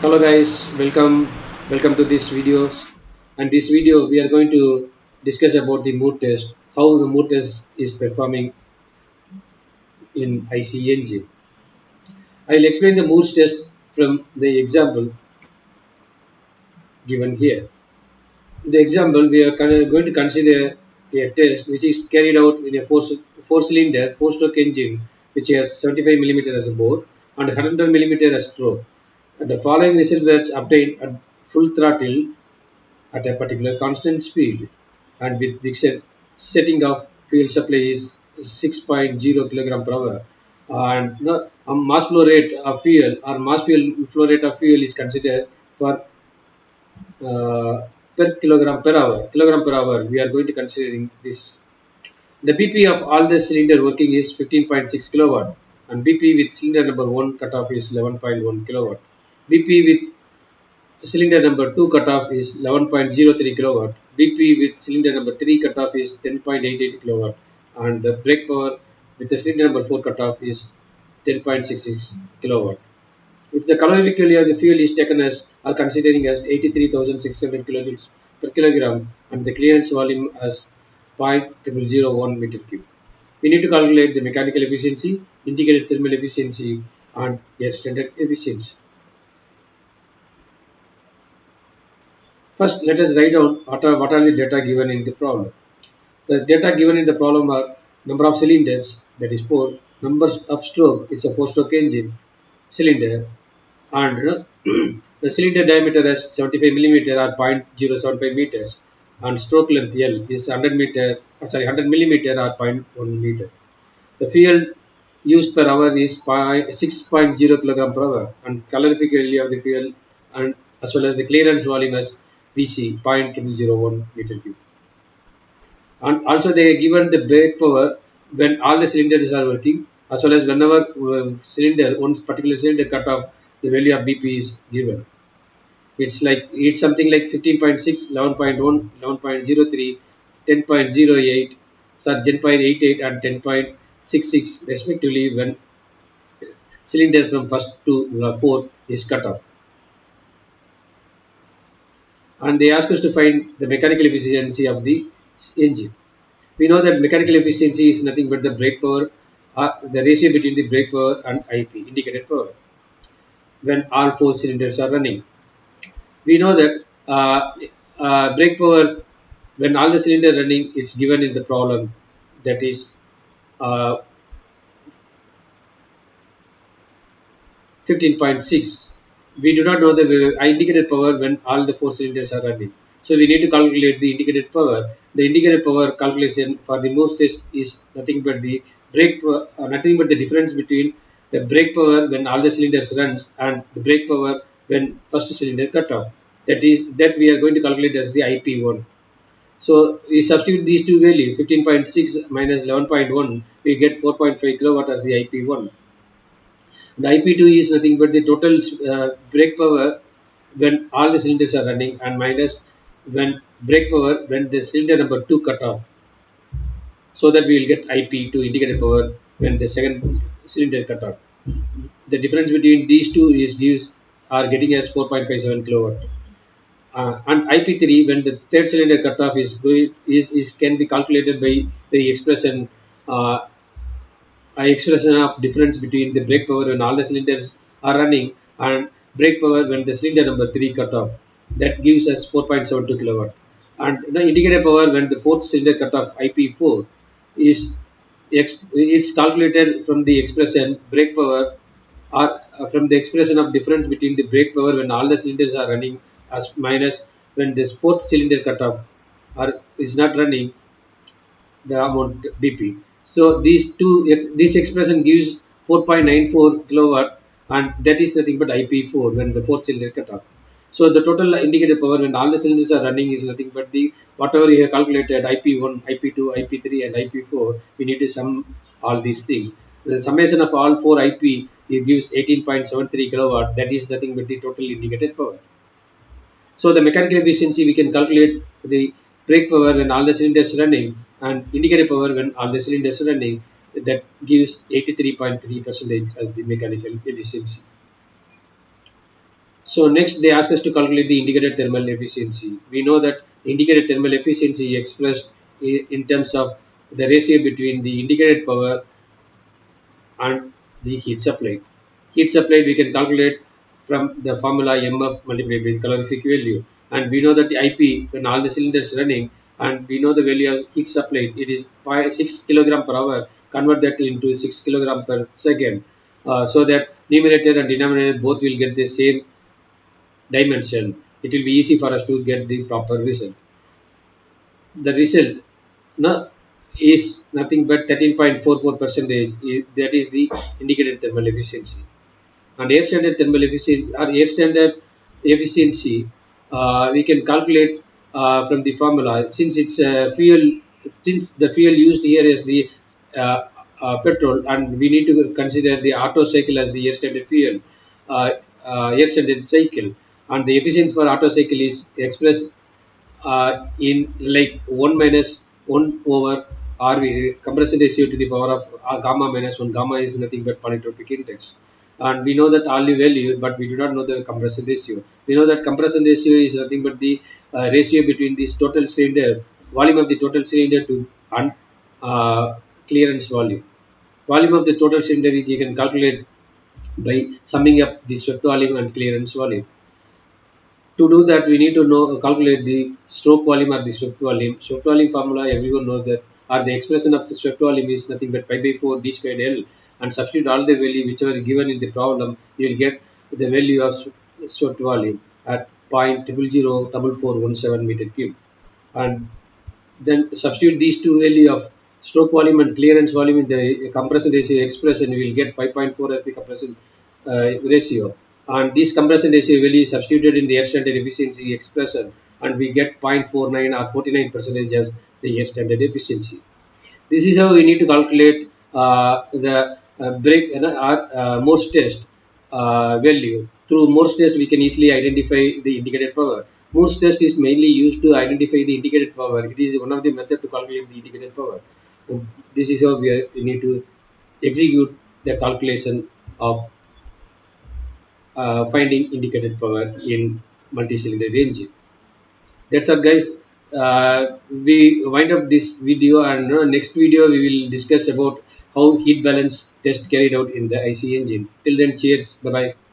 Hello guys, welcome to this videos. And this video we are going to discuss about the mood test, how the mood test is performing in IC engine. I will explain the mood test from the example given here. In the example, we are going to consider a test which is carried out in a four-cylinder four-stroke engine which has 75 mm as a bore and 100 mm as stroke. And the following result was obtained at full throttle at a particular constant speed and with fixed setting of fuel supply is 6.0 kilogram per hour, and a mass flow rate of fuel or mass fuel flow rate of fuel is considered for uh, per kilogram per hour we are going to considering this. The BP of all the cylinder working is 15.6 kilowatt, and BP with cylinder number 1 cutoff is 11.1 kilowatt. BP with cylinder number 2 cutoff is 11.03 kilowatt. BP with cylinder number 3 cutoff is 10.88 kilowatt. And the brake power with the cylinder number 4 cutoff is 10.66 kilowatt. If the calorific value of the fuel is taken as are considering as 83,600 kilojoules per kilogram and the clearance volume as 0.001 meter cube. We need to calculate the mechanical efficiency, integrated thermal efficiency, and extended efficiency. First, let us write down what are the data given in the problem. The data given in the problem are number of cylinders, that is 4, numbers of stroke, it's a 4-stroke engine cylinder, and the cylinder diameter is 75 millimeter or 0.075 meters, and stroke length L is 100 millimeter or zero point 0.1 meters. The fuel used per hour is 6.0 kilogram per hour, and calorific value of the fuel and as well as the clearance volume as VC 0.001 meter cube. And also they are given the brake power when all the cylinders are working, as well as whenever one particular cylinder cut off, the value of BP is given. It's something like 15.6, 11.1, 11.03, 10.08, 10.88 and 10.66 respectively when cylinder from first to fourth is cut off. And they ask us to find the mechanical efficiency of the engine. We know that mechanical efficiency is nothing but the brake power, the ratio between the brake power and IP, indicated power, when all four cylinders are running. We know that brake power, when all the cylinders running, it's given in the problem, that is uh, 15.6. We do not know the indicated power when all the four cylinders are running. So we need to calculate the indicated power. The indicated power calculation for the most test is nothing but the nothing but the difference between the brake power when all the cylinders runs and the brake power when first cylinder cut off. That we are going to calculate as the IP1. So we substitute these two values 15.6 minus 11.1, we get 4.5 kilowatt as the IP1. The IP2 is nothing but the total brake power when all the cylinders are running and minus when brake power when the cylinder number 2 cut off. So that we will get IP2 indicated power when the second cylinder cut off. The difference between these two is these are getting as 4.57 kilowatt. And IP3 when the third cylinder cut off is can be calculated by the uh, expression of difference between the brake power when all the cylinders are running and brake power when the cylinder number 3 cut off. That gives us 4.72 kilowatt. And the indicated power when the fourth cylinder cut off IP4 is it's calculated from the expression brake power or from the expression of difference between the brake power when all the cylinders are running as minus when this fourth cylinder cut off or is not running the amount BP. So this expression gives 4.94 kilowatt, and that is nothing but IP4 when the fourth cylinder cut off. So the total indicated power when all the cylinders are running is nothing but the whatever you have calculated IP1, IP2, IP3, and IP4. We need to sum all these things. The summation of all four IP it gives 18.73 kilowatt. That is nothing but the total indicated power. So the mechanical efficiency we can calculate the brake power when all the cylinders running and indicator power when all the cylinders running. That gives 83.3% as the mechanical efficiency. So next they ask us to calculate the indicated thermal efficiency. We know that indicated thermal efficiency is expressed in terms of the ratio between the indicated power and the heat supply. Heat supply we can calculate from the formula MF multiplied by calorific value, and we know that the IP when all the cylinders running, and we know the value of heat supplied. It is 6 kilogram per hour. Convert that into 6 kilogram per second, so that numerator and denominator both will get the same dimension. It will be easy for us to get the proper result. The result no, is nothing but 13.44 percentage. That is the indicated thermal efficiency. And air standard thermal efficiency or air standard efficiency, we can calculate from the formula, since it's fuel, since the fuel used here is the uh, petrol, and we need to consider the Otto cycle as the air standard fuel, uh, air standard cycle, and the efficiency for Otto cycle is expressed in like 1 minus 1 over RV, compression ratio to the power of gamma minus 1. Gamma is nothing but polytropic index. And we know that RV value, but we do not know the compression ratio. We know that compression ratio is nothing but the ratio between this total cylinder, volume of the total cylinder to uh, clearance volume. Volume of the total cylinder you can calculate by summing up the swept volume and clearance volume. To do that, we need to know calculate the stroke volume or the swept volume. Swept volume formula, everyone knows that, or the expression of the swept volume is nothing but pi by 4 d squared L, and substitute all the value whichever given in the problem. You will get the value of swept volume at 0.0004417 meter cube, and then substitute these two value of stroke volume and clearance volume in the compression ratio expression. We will get 5.4 as the compression ratio, and this compression ratio value is substituted in the air standard efficiency expression, and we get 0.49 or 49 percentage as the air standard efficiency. This is how we need to calculate the break Morse test value. Through Morse test, we can easily identify the indicated power. Morse test is mainly used to identify the indicated power. It is one of the method to calculate the indicated power. This is how we need to execute the calculation of finding indicated power in multi-cylinder engine. That's all, guys. We wind up this video, and next video we will discuss about how heat balance test carried out in the IC engine. Till then, cheers. Bye bye.